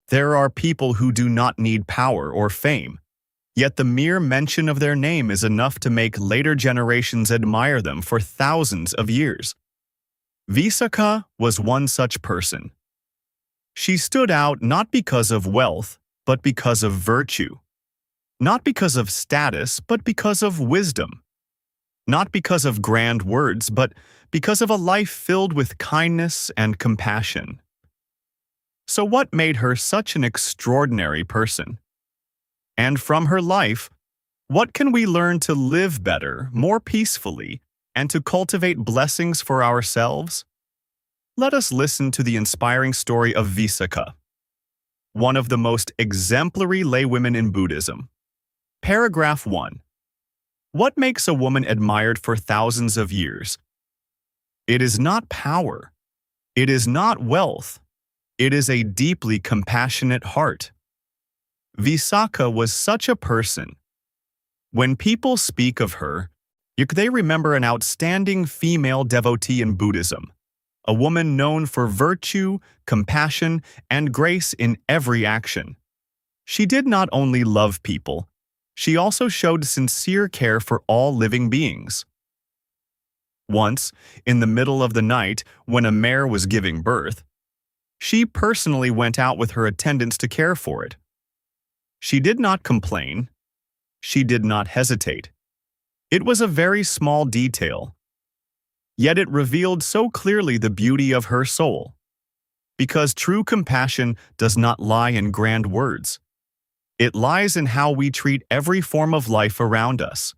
There are people who do not need power or fame, yet the mere mention of their name is enough to make later generations admire them for thousands of years. Visakha was one such person. She stood out not because of wealth, but because of virtue. Not because of status, but because of wisdom. Not because of grand words, but because of a life filled with kindness and compassion. So what made her such an extraordinary person? And from her life, what can we learn to live better, more peacefully, and to cultivate blessings for ourselves? Let us listen to the inspiring story of Visakha, one of the most exemplary laywomen in Buddhism. Paragraph 1. What makes a woman admired for thousands of years? It is not power. It is not wealth. It is a deeply compassionate heart. Visakha was such a person. When people speak of her, they remember an outstanding female devotee in Buddhism, a woman known for virtue, compassion, and grace in every action. She did not only love people, she also showed sincere care for all living beings. Once, in the middle of the night, when a mare was giving birth, she personally went out with her attendants to care for it. She did not complain. She did not hesitate. It was a very small detail, yet it revealed so clearly the beauty of her soul. Because true compassion does not lie in grand words. It lies in how we treat every form of life around us.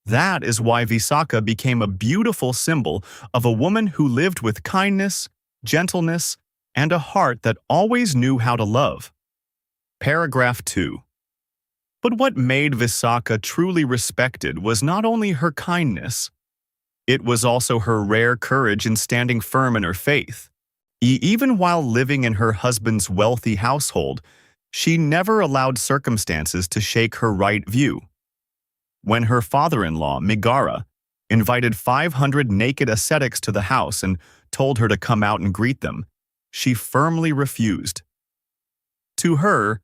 That is why Visakha became a beautiful symbol of a woman who lived with kindness, gentleness, and a heart that always knew how to love. Paragraph 2. But what made Visakha truly respected was not only her kindness, it was also her rare courage in standing firm in her faith. Even while living in her husband's wealthy household, she never allowed circumstances to shake her right view. When her father-in-law, Megara, invited 500 naked ascetics to the house and told her to come out and greet them, she firmly refused. To her,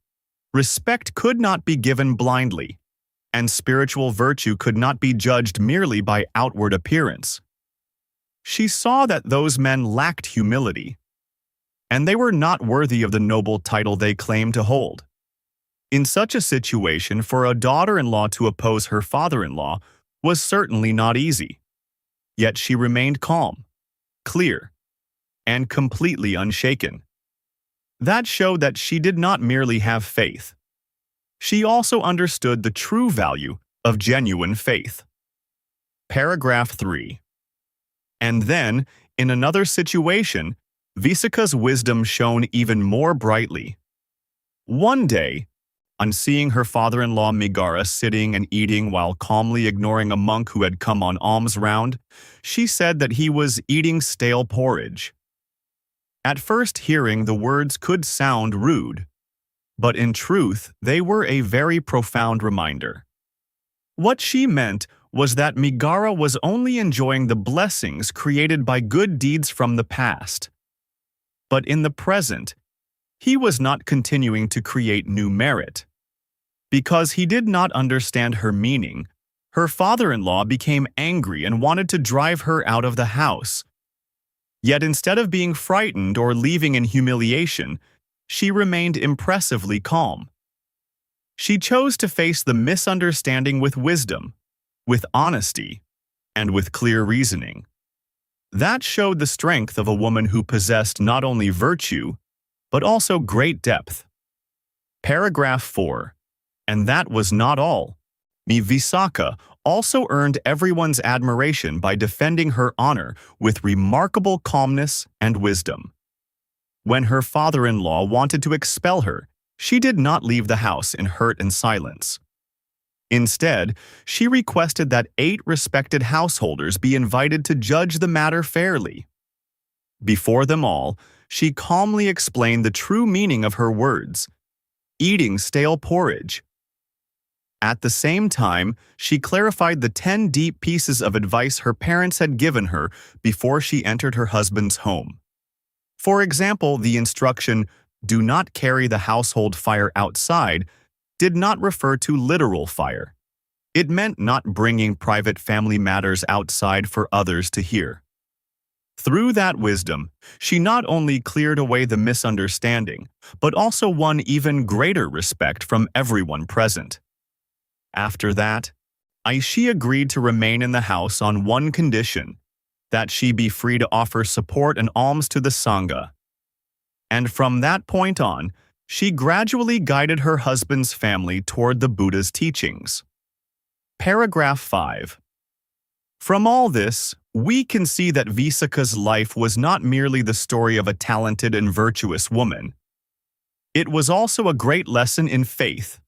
respect could not be given blindly, and spiritual virtue could not be judged merely by outward appearance. She saw that those men lacked humility, and they were not worthy of the noble title they claimed to hold. In such a situation, for a daughter-in-law to oppose her father-in-law was certainly not easy. Yet she remained calm, clear, and completely unshaken. That showed that she did not merely have faith. She also understood the true value of genuine faith. Paragraph 3. And then, in another situation, Visakha's wisdom shone even more brightly. One day, on seeing her father-in-law Megara sitting and eating while calmly ignoring a monk who had come on alms round, she said that he was eating stale porridge. At first hearing, the words could sound rude, but in truth, they were a very profound reminder. What she meant was that Megara was only enjoying the blessings created by good deeds from the past. But in the present, he was not continuing to create new merit. Because he did not understand her meaning, her father-in-law became angry and wanted to drive her out of the house. Yet instead of being frightened or leaving in humiliation, she remained impressively calm. She chose to face the misunderstanding with wisdom, with honesty, and with clear reasoning. That showed the strength of a woman who possessed not only virtue, but also great depth. Paragraph 4. And that was not all. Visakha also earned everyone's admiration by defending her honor with remarkable calmness and wisdom. When her father-in-law wanted to expel her, she did not leave the house in hurt and silence. Instead, she requested that 8 respected householders be invited to judge the matter fairly. Before them all, she calmly explained the true meaning of her words, eating stale porridge. At the same time, she clarified the 10 deep pieces of advice her parents had given her before she entered her husband's home. For example, the instruction, "Do not carry the household fire outside," did not refer to literal fire. It meant not bringing private family matters outside for others to hear. Through that wisdom, she not only cleared away the misunderstanding, but also won even greater respect from everyone present. After that, Aishi agreed to remain in the house on one condition, that she be free to offer support and alms to the Sangha. And from that point on, she gradually guided her husband's family toward the Buddha's teachings. Paragraph 5. From all this, we can see that Visakha's life was not merely the story of a talented and virtuous woman. It was also a great lesson in faith,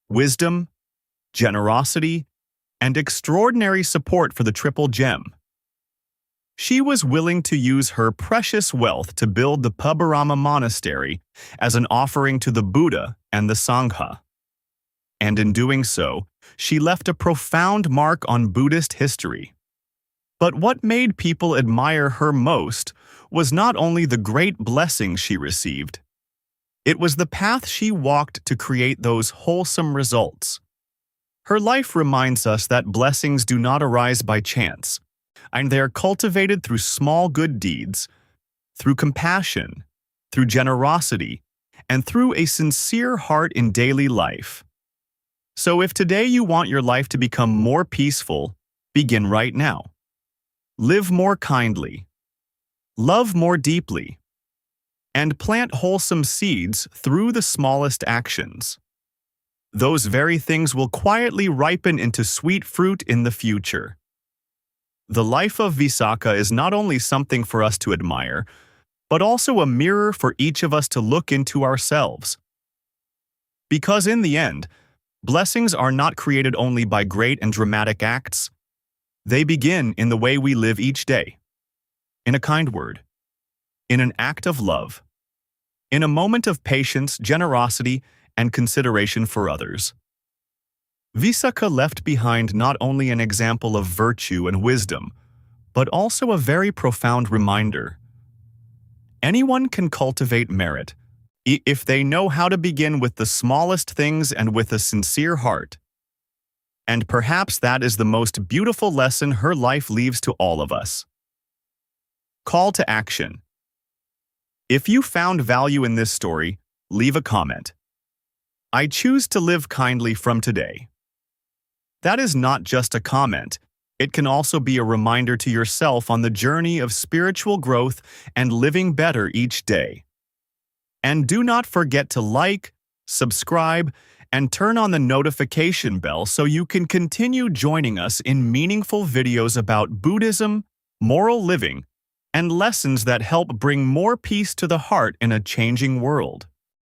wisdom, generosity, and extraordinary support for the Triple Gem. She was willing to use her precious wealth to build the Pabarama Monastery as an offering to the Buddha and the Sangha. And in doing so, she left a profound mark on Buddhist history. But what made people admire her most was not only the great blessings she received. It was the path she walked to create those wholesome results. Her life reminds us that blessings do not arise by chance, and they are cultivated through small good deeds, through compassion, through generosity, and through a sincere heart in daily life. So if today you want your life to become more peaceful, begin right now. Live more kindly, love more deeply, and plant wholesome seeds through the smallest actions. Those very things will quietly ripen into sweet fruit in the future. The life of Visakha is not only something for us to admire, but also a mirror for each of us to look into ourselves. Because in the end, blessings are not created only by great and dramatic acts. They begin in the way we live each day, in a kind word, in an act of love, in a moment of patience, generosity, and consideration for others. Visakha left behind not only an example of virtue and wisdom, but also a very profound reminder. Anyone can cultivate merit if they know how to begin with the smallest things and with a sincere heart. And perhaps that is the most beautiful lesson her life leaves to all of us. Call to action. If you found value in this story, leave a comment. I choose to live kindly from today. That is not just a comment. It can also be a reminder to yourself on the journey of spiritual growth and living better each day. And do not forget to like, subscribe, and turn on the notification bell so you can continue joining us in meaningful videos about Buddhism, moral living, and lessons that help bring more peace to the heart in a changing world.